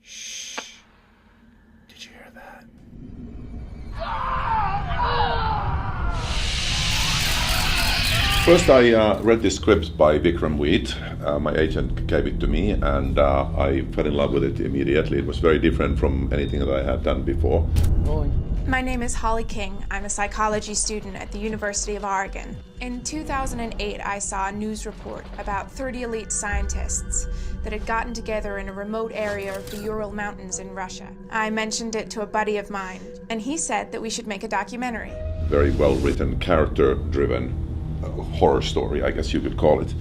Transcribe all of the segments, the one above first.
Shh. Did you hear that? First, I read the script by Vikram Wheat. My agent gave it to me, and I fell in love with it immediately. It was very different from anything that I had done before. My name is Holly King. I'm a psychology student at the University of Oregon. In 2008, I saw a news report about 30 elite scientists that had gotten together in a remote area of the Ural Mountains in Russia. I mentioned it to a buddy of mine, and he said that we should make a documentary. Very well-written, character-driven horror story, I guess you could call it.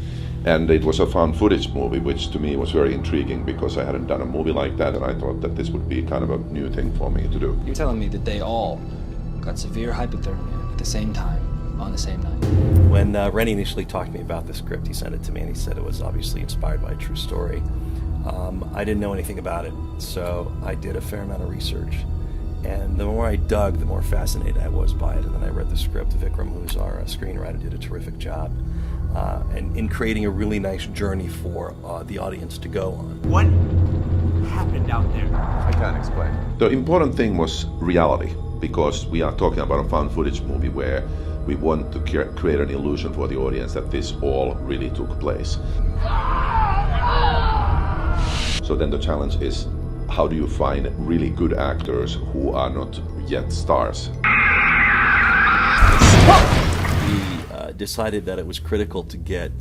And it was a found footage movie, which to me was very intriguing because I hadn't done a movie like that, and I thought that this would be kind of a new thing for me to do. You're telling me that they all got severe hypothermia at the same time, on the same night? When Rennie initially talked to me about the script, he sent it to me and he said it was obviously inspired by a true story. I didn't know anything about it, so I did a fair amount of research. And the more I dug, the more fascinated I was by it. And then I read the script. Vikram, who's our screenwriter, did a terrific job. And in creating a really nice journey for the audience to go on. What happened out there? I can't explain. The important thing was reality, because we are talking about a found footage movie where we want to create an illusion for the audience that this all really took place. So then the challenge is, how do you find really good actors who are not yet stars? We decided that it was critical to get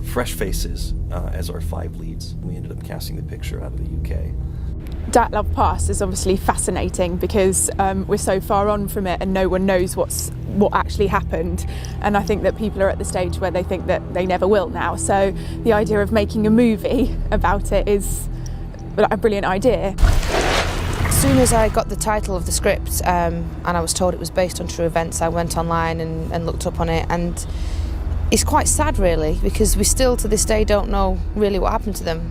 fresh faces as our 5 leads. We ended up casting the picture out of the UK. Dyatlov Pass is obviously fascinating because we're so far on from it and no one knows what actually happened, and I think that people are at the stage where they think that they never will now. So the idea of making a movie about it is a brilliant idea. As soon as I got the title of the script and I was told it was based on true events, I went online and looked up on it, and it's quite sad really, because we still to this day don't know really what happened to them.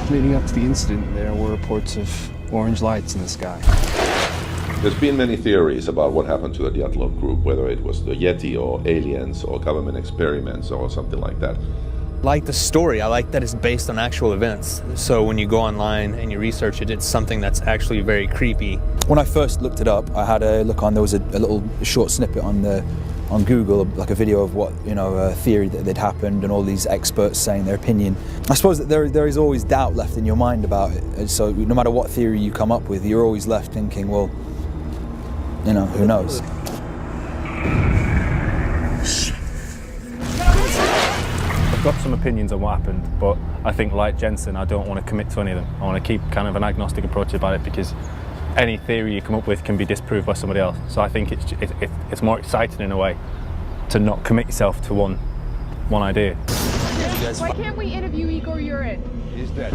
Leading up to the incident, there were reports of orange lights in the sky. There's been many theories about what happened to the Dyatlov group, whether it was the Yeti or aliens or government experiments or something like that. I like the story. I like that it's based on actual events. So when you go online and you research it, it's something that's actually very creepy. When I first looked it up, I had a look on, there was a little short snippet on Google, like a video of what, a theory that had happened and all these experts saying their opinion. I suppose that there is always doubt left in your mind about it. And so no matter what theory you come up with, you're always left thinking, well, who knows? I've got some opinions on what happened, but I think, like Jensen, I don't want to commit to any of them. I want to keep kind of an agnostic approach about it, because any theory you come up with can be disproved by somebody else. So I think it's more exciting in a way to not commit yourself to one idea. Why can't we interview Igor Yurin? He's dead.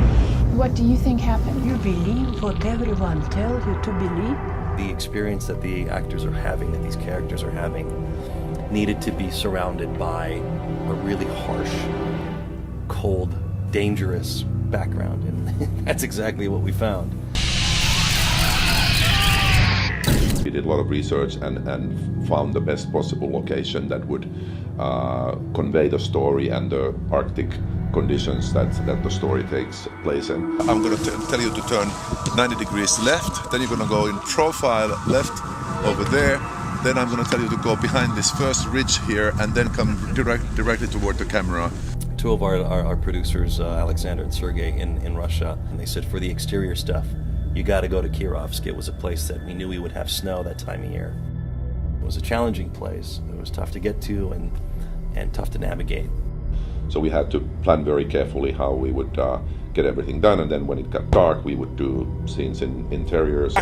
What do you think happened? You believe what everyone tells you to believe? The experience that the actors are having, that these characters are having, needed to be surrounded by a really harsh, cold, dangerous background, and that's exactly what we found. We did a lot of research and found the best possible location that would convey the story and the Arctic conditions that the story takes place in. I'm going to tell you to turn 90 degrees left, then you're going to go in profile left over there. Then I'm going to tell you to go behind this first ridge here and then come directly toward the camera. 2 of our producers, Alexander and Sergey, in Russia, and they said for the exterior stuff, you got to go to Kirovsk. It was a place that we knew we would have snow that time of year. It was a challenging place. It was tough to get to and tough to navigate. So we had to plan very carefully how we would get everything done, and then when it got dark, we would do scenes in interiors.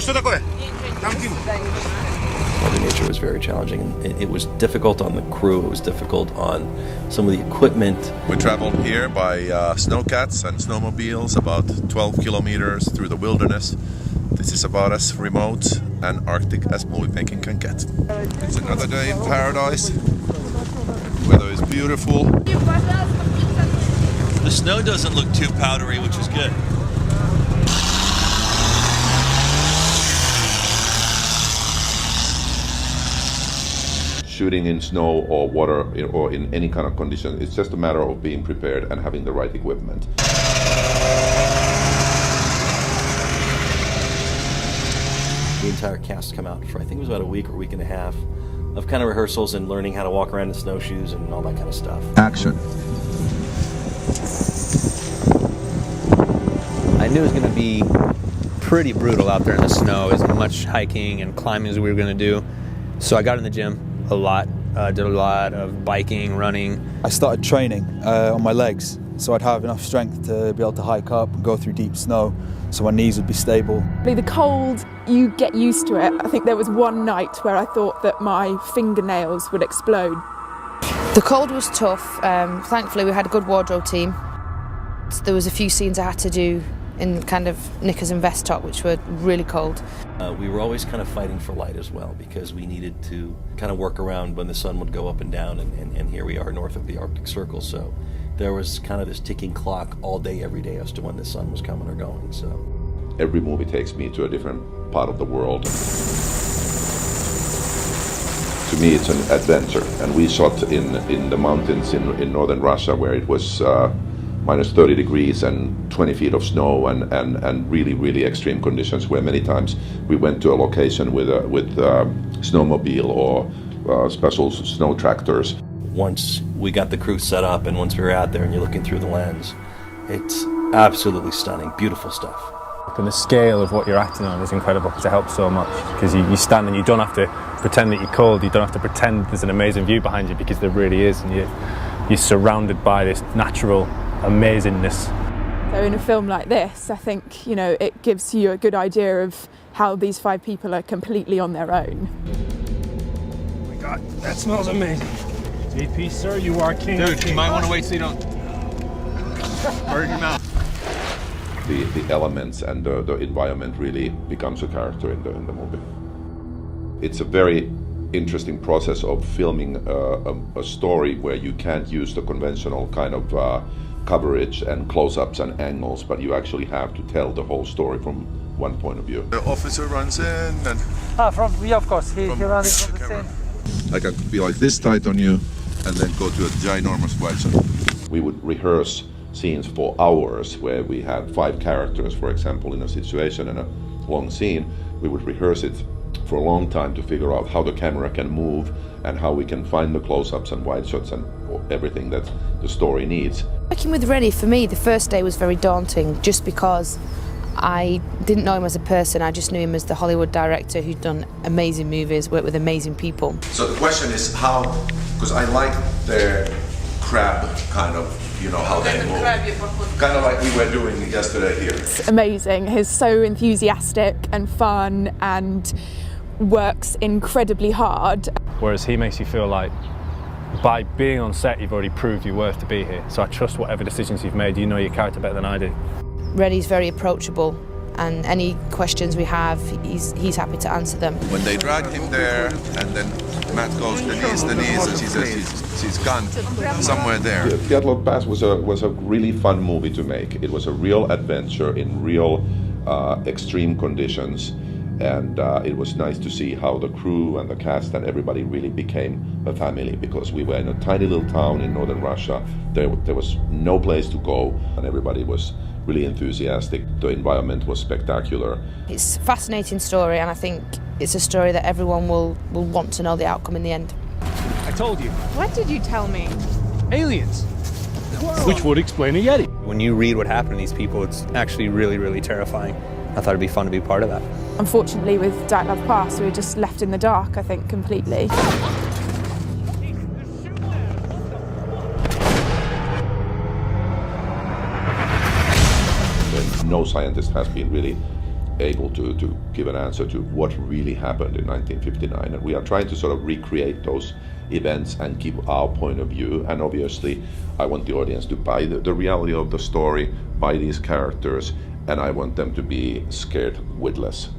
Mother Nature was very challenging, and it was difficult on the crew, it was difficult on some of the equipment. We traveled here by snowcats and snowmobiles about 12 kilometers through the wilderness. This is about as remote and Arctic as movie making can get. It's another day in paradise. Weather is beautiful. The snow doesn't look too powdery, which is good. Shooting in snow or water or in any kind of condition, it's just a matter of being prepared and having the right equipment. the entire cast come out for, I think it was about a week or week and a half, of kind of rehearsals and learning how to walk around in snowshoes and all that kind of stuff. Action. I knew it was going to be pretty brutal out there in the snow, as much hiking and climbing as we were going to do. So I got in the gym a lot, did a lot of biking, running. I started training on my legs, so I'd have enough strength to be able to hike up and go through deep snow, so my knees would be stable. The cold, you get used to it. I think there was one night where I thought that my fingernails would explode. The cold was tough. Thankfully, we had a good wardrobe team. So there was a few scenes I had to do in kind of knickers and vest top, which were really cold. We were always kind of fighting for light as well, because we needed to kind of work around when the sun would go up and down, and here we are north of the Arctic Circle, so there was kind of this ticking clock all day, every day as to when the sun was coming or going. So every movie takes me to a different part of the world. To me, it's an adventure, and we shot in the mountains in northern Russia, where it was minus 30 degrees and 20 feet of snow and really, really extreme conditions, where many times we went to a location with snowmobile or special snow tractors. Once we got the crew set up and once we were out there and you're looking through the lens, it's absolutely stunning, beautiful stuff. And the scale of what you're acting on is incredible, because it helps so much, because you stand and you don't have to pretend that you're cold, you don't have to pretend there's an amazing view behind you, because there really is, and you're surrounded by this natural amazingness. So in a film like this, I think, it gives you a good idea of how these 5 people are completely on their own. Oh my God, that smells amazing. JP, sir, you are king. Dude, you might want to wait so you don't burn your mouth. The elements and the environment really becomes a character in the movie. It's a very interesting process of filming a story where you can't use the conventional kind of coverage and close-ups and angles, but you actually have to tell the whole story from one point of view. The officer runs in and... of course, he runs from the scene. I can be like this tight on you and then go to a ginormous wide shot. We would rehearse scenes for hours, where we had 5 characters, for example, in a situation and a long scene. We would rehearse it for a long time to figure out how the camera can move and how we can find the close-ups and wide shots and everything that the story needs. Working with Reddy, for me, the first day was very daunting, just because I didn't know him as a person. I just knew him as the Hollywood director who'd done amazing movies, worked with amazing people. So the question is how, because I like their crab kind of, how they move. Kind of like we were doing yesterday here. It's amazing. He's so enthusiastic and fun and works incredibly hard. Whereas he makes you feel like by being on set, you've already proved your worth to be here. So I trust whatever decisions you've made, you know your character better than I do. Reddy's very approachable, and any questions we have, he's happy to answer them. When they drag him there, and then Matt goes, the knees, and she says he's gone somewhere there. Dyatlova Pass was a really fun movie to make. It was a real adventure in real extreme conditions, and it was nice to see how the crew and the cast and everybody really became a family, because we were in a tiny little town in northern Russia. There was no place to go, and everybody was really enthusiastic. The environment was spectacular. It's a fascinating story, and I think it's a story that everyone will want to know the outcome in the end. I told you. What did you tell me? Aliens. Which would explain a Yeti. When you read what happened to these people, it's actually really, really terrifying. I thought it'd be fun to be part of that. Unfortunately, with Dyatlova Pass, we were just left in the dark, I think, completely. No scientist has been really able to give an answer to what really happened in 1959, and we are trying to sort of recreate those events and keep our point of view. And obviously I want the audience to buy the reality of the story, buy these characters, and I want them to be scared witless.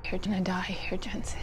You're gonna die here, Jensen.